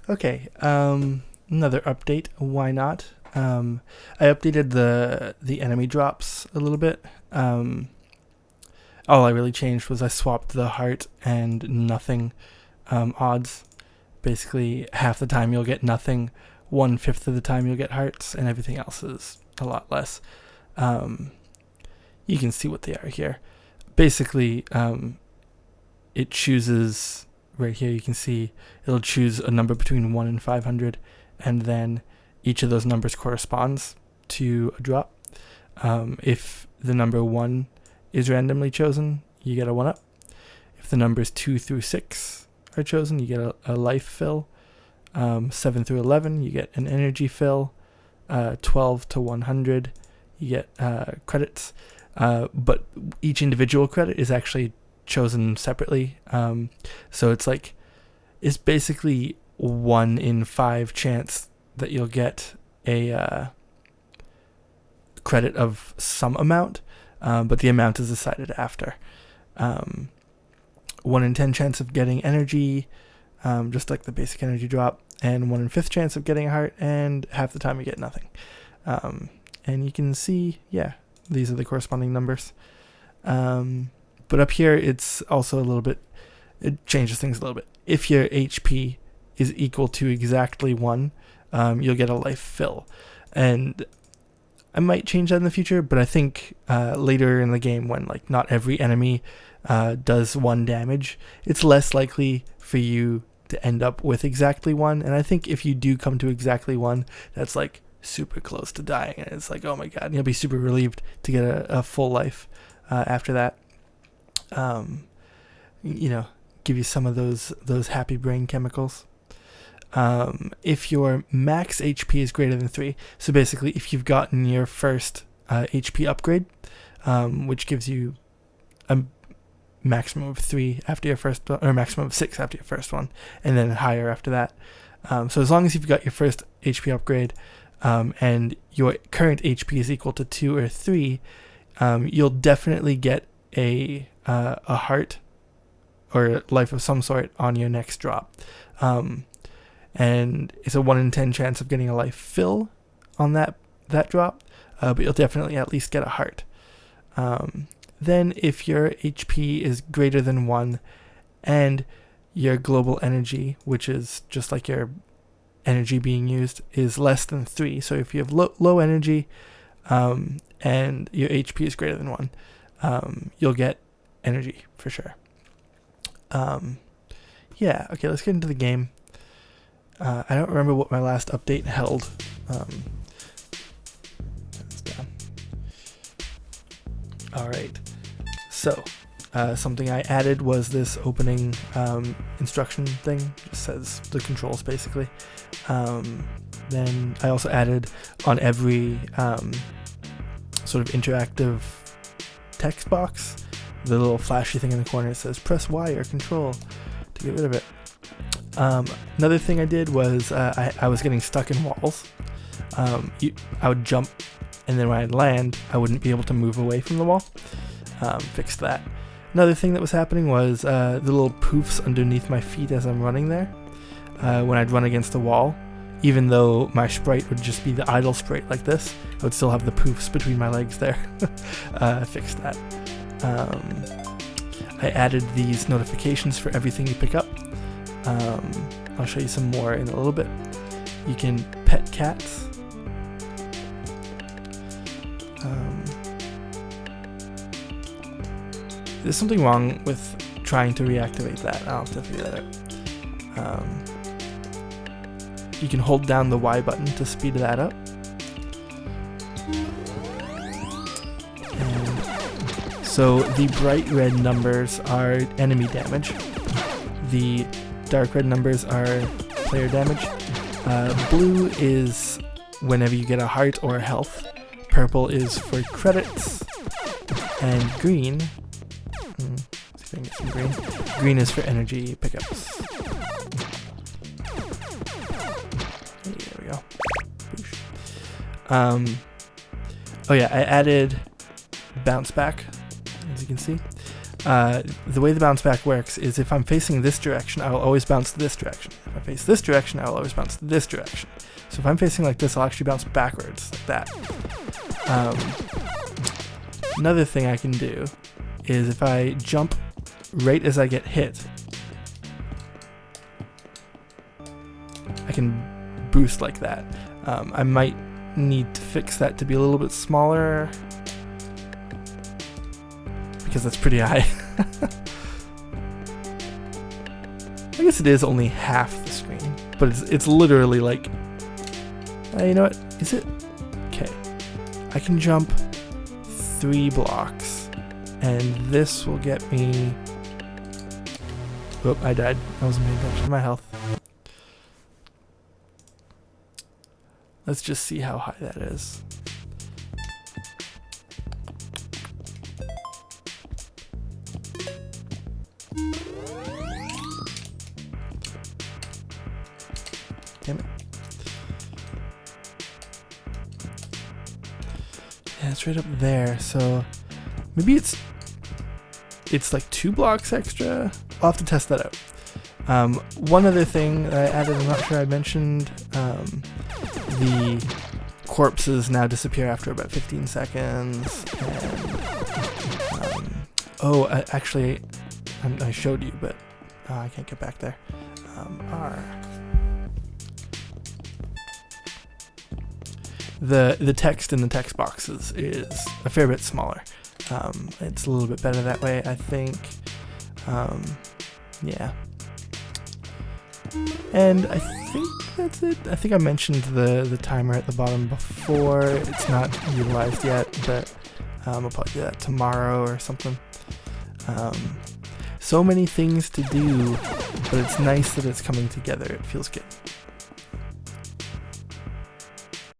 Okay, another update. Why not? I updated the enemy drops a little bit. All I really changed was I swapped the heart and nothing odds. Basically, half the time you'll get nothing, 1/5 of the time you'll get hearts, and everything else is a lot less. You can see what they are here. Basically, it chooses right here. You can see it'll choose a number between 1 and 500, and then each of those numbers corresponds to a drop. If the number 1 is randomly chosen, you get a 1-up. If the numbers 2 through 6 are chosen, you get a life fill. 7 through 11, you get an energy fill. 12 to 100, you get credits. But each individual credit is actually chosen separately. So it's basically 1 in 5 chance that you'll get a credit of some amount, but the amount is decided after. 1 in 10 chance of getting energy, just like the basic energy drop, and 1 in 5th chance of getting a heart, and half the time you get nothing. And you can see, these are the corresponding numbers. But up here, it's also a little bit, it changes things a little bit. If your HP is equal to exactly 1, you'll get a life fill. And I might change that in the future, but I think later in the game, when not every enemy does 1 damage, it's less likely for you to end up with exactly 1. And I think if you do come to exactly 1, that's super close to dying, and it's oh my god, and you'll be super relieved to get a full life after that. Give you some of those happy brain chemicals. If your max HP is greater than 3, so basically if you've gotten your first HP upgrade, which gives you a maximum of 3 after your first, or maximum of 6 after your first one, and then higher after that. So as long as you've got your first HP upgrade, and your current HP is equal to 2 or 3, you'll definitely get a heart or life of some sort on your next drop. And it's a 1 in 10 chance of getting a life fill on that drop, but you'll definitely at least get a heart. Then if your HP is greater than 1 and your global energy, which is just like your energy being used, is less than 3, so if you have low energy and your HP is greater than 1, you'll get energy for sure. Okay, let's get into the game. I don't remember what my last update held. Alright, so something I added was this opening instruction thing. Just says the controls basically. Then I also added on every sort of interactive text box the little flashy thing in the corner that says press Y or control to get rid of it. Another thing I did was I was getting stuck in walls. I would jump, and then when I'd land, I wouldn't be able to move away from the wall. Fixed that. Another thing that was happening was the little poofs underneath my feet as I'm running there. When I'd run against a wall, even though my sprite would just be the idle sprite like this, I would still have the poofs between my legs there. Fixed that. I added these notifications for everything you pick up. I'll show you some more in a little bit. You can pet cats. There's something wrong with trying to reactivate that. I'll have to figure that out. You can hold down the Y button to speed that up. And so the bright red numbers are enemy damage. The dark red numbers are player damage. Blue is whenever you get a heart or health. Purple is for credits. And green, see if I can get some green. Green is for energy pickups. There we go. I added bounce back, as you can see. The way the bounce back works is if I'm facing this direction, I will always bounce this direction. If If I face this direction, I will always bounce this direction. So if I'm facing like this, I'll actually bounce backwards, like that. Another thing I can do is if I jump right as I get hit, I can boost like that. I might need to fix that to be a little bit smaller because that's pretty high. I guess it is only half the screen, but it's literally like, you know what, is it? Okay, I can jump 3 blocks, and this will get me, oh, I died, I wasn't paying attention to my health. Let's just see how high that is. Damn it. Yeah, it's right up there, so maybe it's like 2 blocks extra. I'll have to test that out. One other thing that I added, I'm not sure I mentioned, the corpses now disappear after about 15 seconds. And, actually, I showed you, but I can't get back there. The text in the text boxes is a fair bit smaller. It's a little bit better that way, I think. Yeah. And I think that's it. I think I mentioned the timer at the bottom before. It's not utilized yet, but I'll probably do that tomorrow or something. So many things to do, but it's nice that it's coming together. It feels good.